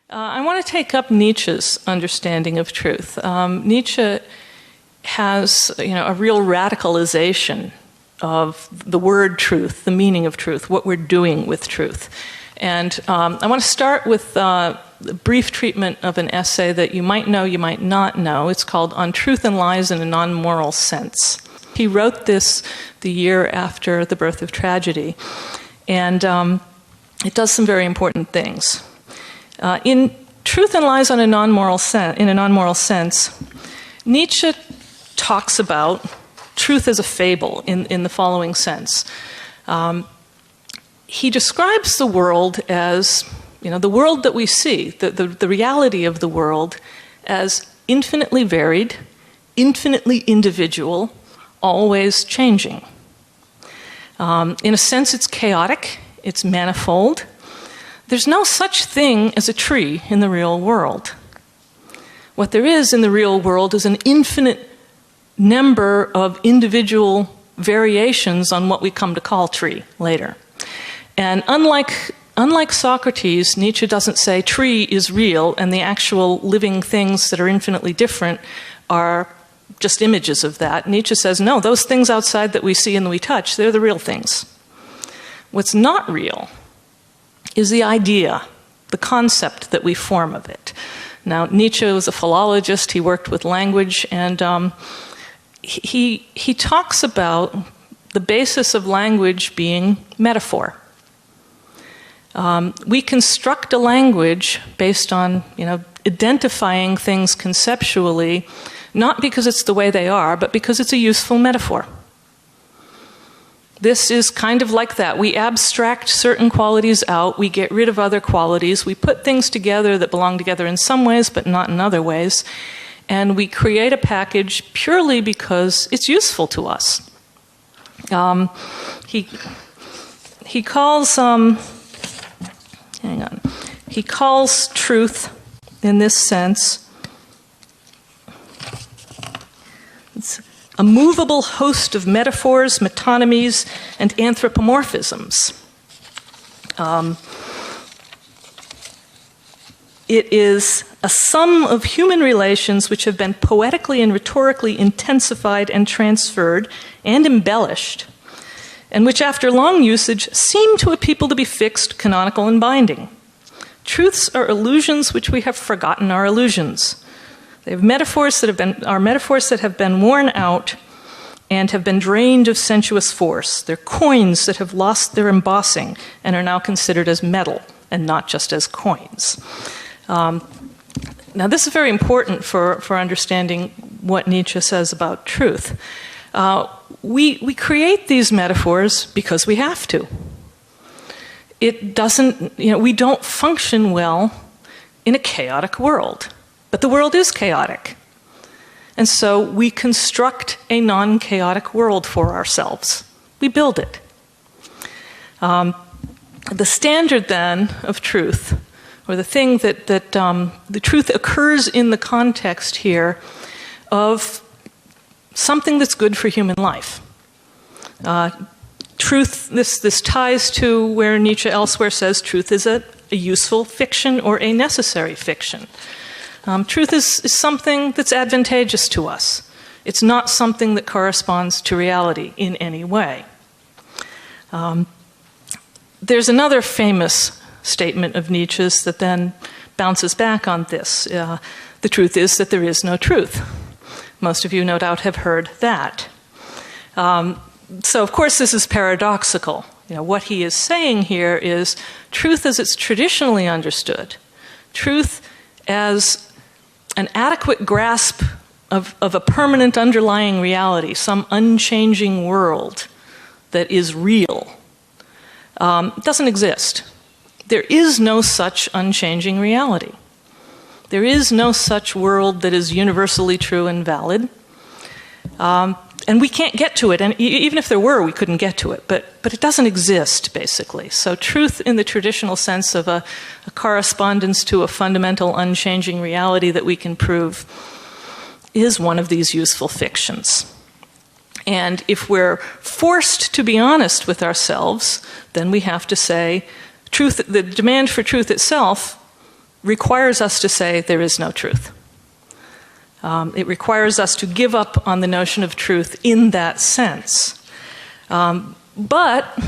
I want to take up Nietzsche's understanding of truth. Nietzsche has, a real radicalization of the word truth, the meaning of truth, what we're doing with truth. And I want to start with a brief treatment of an essay that you might know, you might not know. It's called On Truth and Lies in a Non-Moral Sense. He wrote this the year after the birth of tragedy. And it does some very important things. In Truth and Lies in a non-moral sense, Nietzsche talks about truth as a fable in the following sense. He describes the world as, the world that we see, the reality of the world, as infinitely varied, infinitely individual, always changing. In a sense, it's chaotic, it's manifold. There's no such thing as a tree in the real world. What there is in the real world is an infinite number of individual variations on what we come to call tree later. And unlike Socrates, Nietzsche doesn't say tree is real and the actual living things that are infinitely different are just images of that. Nietzsche says, no, those things outside that we see and we touch, they're the real things. What's not real is the idea, the concept that we form of it. Now, Nietzsche was a philologist, he worked with language, and he talks about the basis of language being metaphor. We construct a language based on, identifying things conceptually, not because it's the way they are, but because it's a useful metaphor. This is kind of like that. We abstract certain qualities out, we get rid of other qualities, we put things together that belong together in some ways, but not in other ways, and we create a package purely because it's useful to us. He calls, he calls truth in this sense, it's a movable host of metaphors, metonymies, and anthropomorphisms. It is a sum of human relations which have been poetically and rhetorically intensified and transferred and embellished, and which after long usage seem to a people to be fixed, canonical, and binding. Truths are illusions which we have forgotten are illusions. They have metaphors that have been worn out and have been drained of sensuous force. They're coins that have lost their embossing and are now considered as metal and not just as coins. Now, this is very important for understanding what Nietzsche says about truth. We create these metaphors because we have to. It doesn't, we don't function well in a chaotic world. But the world is chaotic. And so we construct a non-chaotic world for ourselves. We build it. The standard then of truth, or the thing that the truth occurs in the context here of something that's good for human life. Truth, this ties to where Nietzsche elsewhere says truth is a useful fiction or a necessary fiction. Truth is something that's advantageous to us. It's not something that corresponds to reality in any way. There's another famous statement of Nietzsche's that then bounces back on this. The truth is that there is no truth. Most of you, no doubt, have heard that. So, of course, this is paradoxical. What he is saying here is truth as it's traditionally understood, truth as an adequate grasp of a permanent underlying reality, some unchanging world that is real, doesn't exist. There is no such unchanging reality. There is no such world that is universally true and valid. And we can't get to it, and even if there were, we couldn't get to it, but it doesn't exist, basically. So truth in the traditional sense of a correspondence to a fundamental unchanging reality that we can prove is one of these useful fictions. And if we're forced to be honest with ourselves, then we have to say, truth, the demand for truth itself requires us to say there is no truth. It requires us to give up on the notion of truth in that sense. But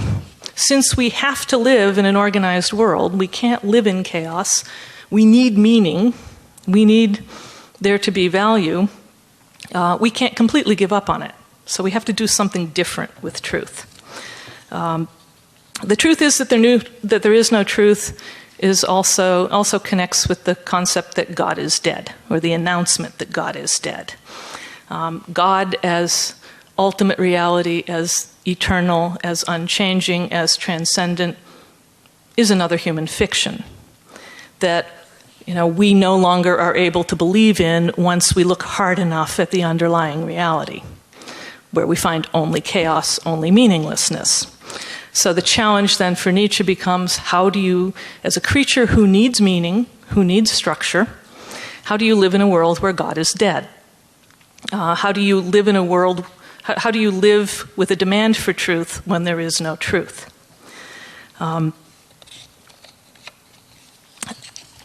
since we have to live in an organized world, we can't live in chaos. We need meaning. We need there to be value. We can't completely give up on it. So we have to do something different with truth. The truth is that there is no truth is also connects with the concept that God is dead, or the announcement that God is dead. God as ultimate reality, as eternal, as unchanging, as transcendent, is another human fiction that we no longer are able to believe in once we look hard enough at the underlying reality, where we find only chaos, only meaninglessness. So the challenge then for Nietzsche becomes, how do you, as a creature who needs meaning, who needs structure, how do you live in a world where God is dead? How do you live in a world, how do you live with a demand for truth when there is no truth?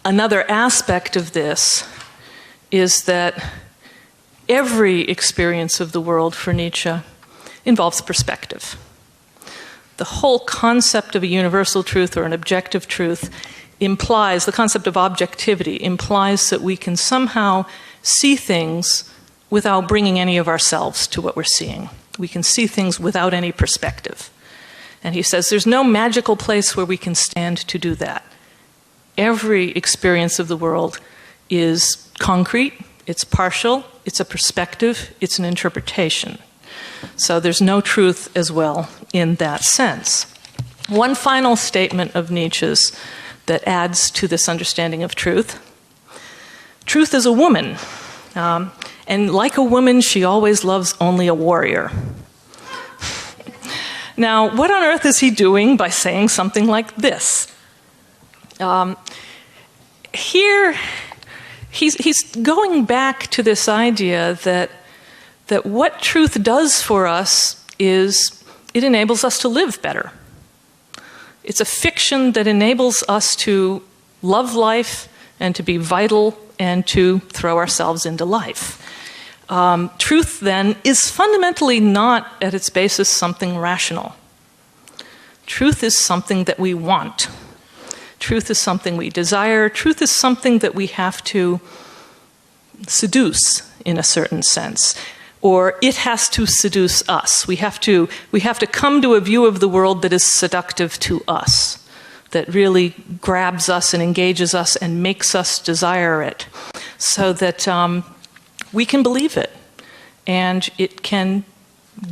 Another aspect of this is that every experience of the world for Nietzsche involves perspective. The whole concept of a universal truth or an objective truth implies, the concept of objectivity implies that we can somehow see things without bringing any of ourselves to what we're seeing. We can see things without any perspective. And he says there's no magical place where we can stand to do that. Every experience of the world is concrete, it's partial, it's a perspective, it's an interpretation. So there's no truth as well in that sense. One final statement of Nietzsche's that adds to this understanding of truth. Truth is a woman, and like a woman, she always loves only a warrior. Now, what on earth is he doing by saying something like this? Here, he's going back to this idea that what truth does for us is it enables us to live better. It's a fiction that enables us to love life and to be vital and to throw ourselves into life. Truth, then, is fundamentally not at its basis something rational. Truth is something that we want. Truth is something we desire. Truth is something that we have to seduce in a certain sense. Or it has to seduce us. We have to come to a view of the world that is seductive to us, that really grabs us and engages us and makes us desire it, so that we can believe it, and it can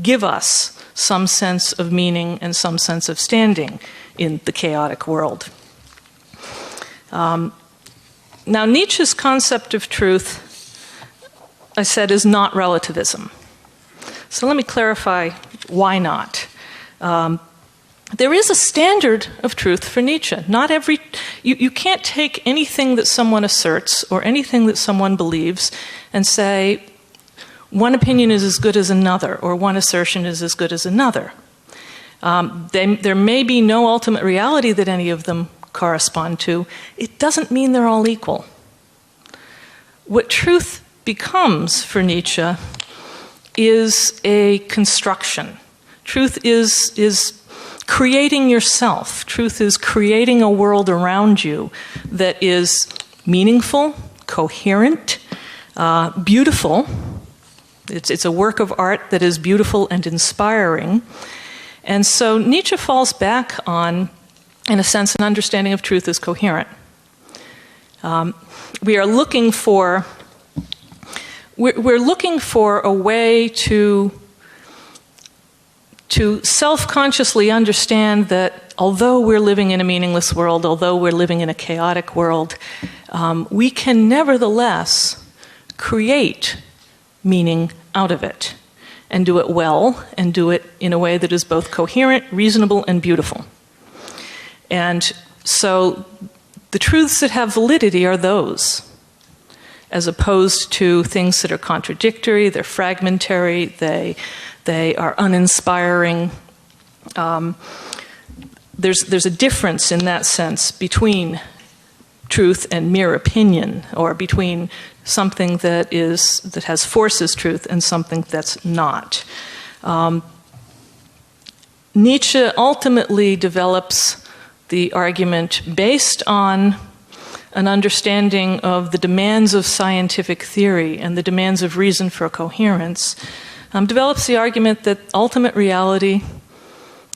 give us some sense of meaning and some sense of standing in the chaotic world. Now, Nietzsche's concept of truth, I said, is not relativism. So let me clarify why not. There is a standard of truth for Nietzsche. You can't take anything that someone asserts or anything that someone believes and say one opinion is as good as another or one assertion is as good as another. There may be no ultimate reality that any of them correspond to. It doesn't mean they're all equal. What truth becomes for Nietzsche is a construction. Truth is creating yourself. Truth is creating a world around you that is meaningful, coherent, beautiful. It's a work of art that is beautiful and inspiring. And so Nietzsche falls back on, in a sense, an understanding of truth as coherent. We're looking for a way to self-consciously understand that although we're living in a meaningless world, although we're living in a chaotic world, we can nevertheless create meaning out of it and do it well and do it in a way that is both coherent, reasonable, and beautiful. And so the truths that have validity are those, as opposed to things that are contradictory, they're fragmentary, they are uninspiring. There's a difference in that sense between truth and mere opinion, or between something that has force as truth and something that's not. Nietzsche ultimately develops the argument based on an understanding of the demands of scientific theory and the demands of reason for coherence, develops the argument that ultimate reality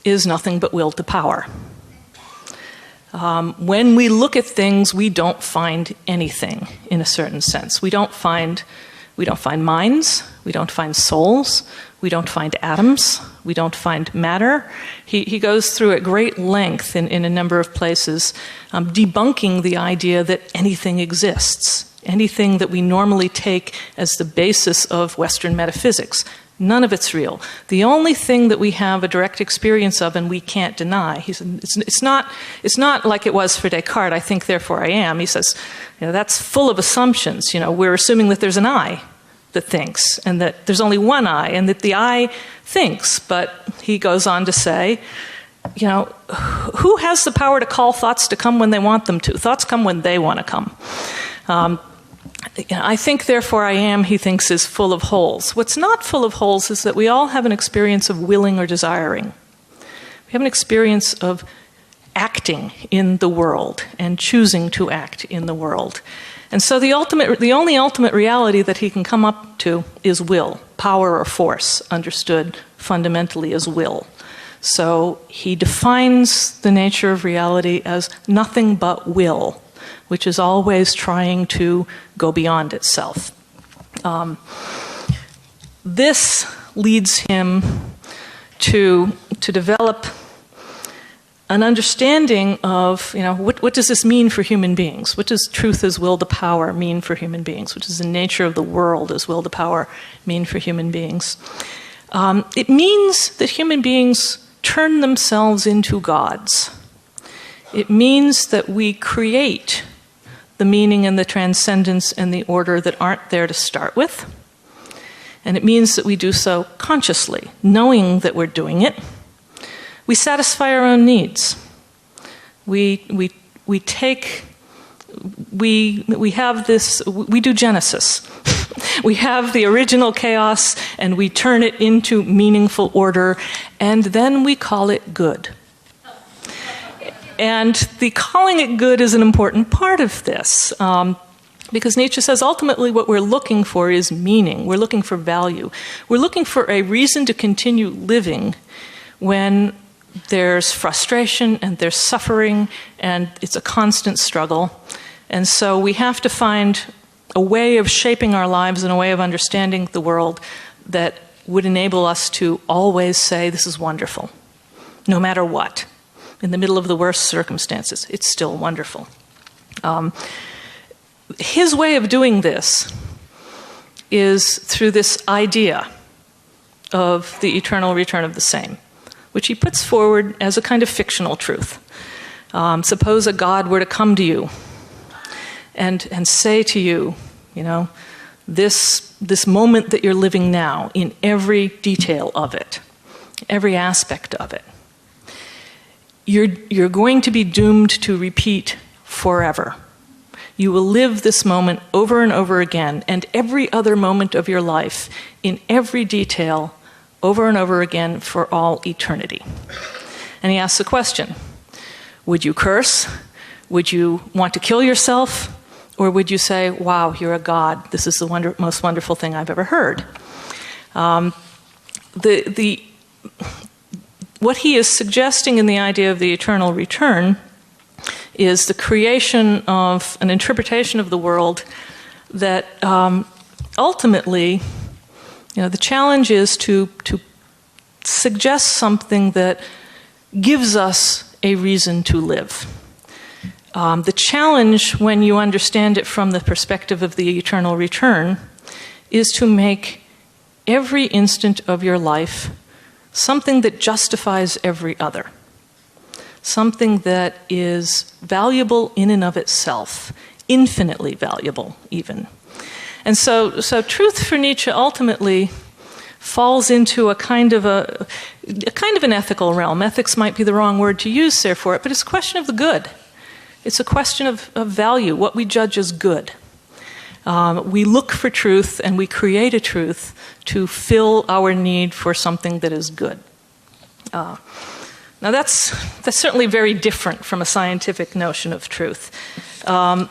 is nothing but will to power. When we look at things, we don't find anything in a certain sense. We don't find minds, we don't find souls, we don't find atoms, we don't find matter. He goes through at great length in a number of places, debunking the idea that anything exists, anything that we normally take as the basis of Western metaphysics. None of it's real. The only thing that we have a direct experience of and we can't deny, he said, it's not like it was for Descartes, I think, therefore I am. He says, that's full of assumptions. We're assuming that there's an I that thinks, and that there's only one I, and that the I thinks. But he goes on to say, who has the power to call thoughts to come when they want them to? Thoughts come when they want to come. I think, therefore I am, he thinks, is full of holes. What's not full of holes is that we all have an experience of willing or desiring. We have an experience of acting in the world and choosing to act in the world. And so the only ultimate reality that he can come up to is will, power or force, understood fundamentally as will. So he defines the nature of reality as nothing but will, which is always trying to go beyond itself. This leads him to develop an understanding of, what does this mean for human beings? What does truth as will to power mean for human beings? What does the nature of the world as will to power mean for human beings? It means that human beings turn themselves into gods. It means that we create the meaning and the transcendence and the order that aren't there to start with. And it means that we do so consciously, knowing that we're doing it. We satisfy our own needs. We have this, we do Genesis. We have the original chaos and we turn it into meaningful order, and then we call it good. And the calling it good is an important part of this, because Nietzsche says ultimately what we're looking for is meaning. We're looking for value. We're looking for a reason to continue living when there's frustration and there's suffering and it's a constant struggle. And so we have to find a way of shaping our lives and a way of understanding the world that would enable us to always say, this is wonderful, no matter what. In the middle of the worst circumstances, it's still wonderful. His way of doing this is through this idea of the eternal return of the same, which he puts forward as a kind of fictional truth. Suppose a God were to come to you and say to you, this moment that you're living now, in every detail of it, every aspect of it, you're going to be doomed to repeat forever. You will live this moment over and over again, and every other moment of your life, in every detail, over and over again for all eternity. And he asks the question, would you curse? Would you want to kill yourself? Or would you say, wow, you're a god. This is the most wonderful thing I've ever heard. What he is suggesting in the idea of the eternal return is the creation of an interpretation of the world that ultimately, the challenge is to suggest something that gives us a reason to live. The challenge, when you understand it from the perspective of the eternal return, is to make every instant of your life something that justifies every other. Something that is valuable in and of itself, infinitely valuable even. And so truth for Nietzsche ultimately falls into a kind of an ethical realm. Ethics might be the wrong word to use there for it, but it's a question of the good. It's a question of value, what we judge as good. We look for truth and we create a truth to fill our need for something that is good. Now that's certainly very different from a scientific notion of truth. I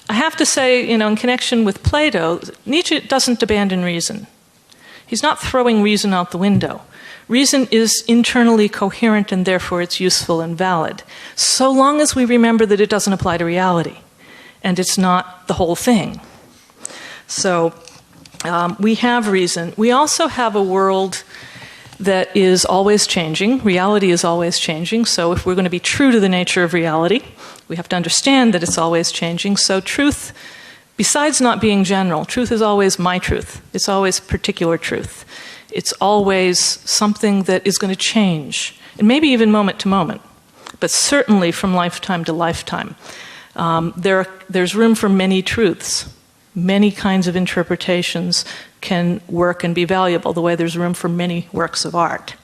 have to say, in connection with Plato, Nietzsche doesn't abandon reason. He's not throwing reason out the window. Reason is internally coherent and therefore it's useful and valid, so long as we remember that it doesn't apply to reality and it's not the whole thing. So we have reason. We also have a world that is always changing. Reality is always changing. So if we're going to be true to the nature of reality, we have to understand that it's always changing. So truth, besides not being general, truth is always my truth. It's always particular truth. It's always something that is going to change, and maybe even moment to moment, but certainly from lifetime to lifetime. There's room for many truths. Many kinds of interpretations can work and be valuable, the way there's room for many works of art.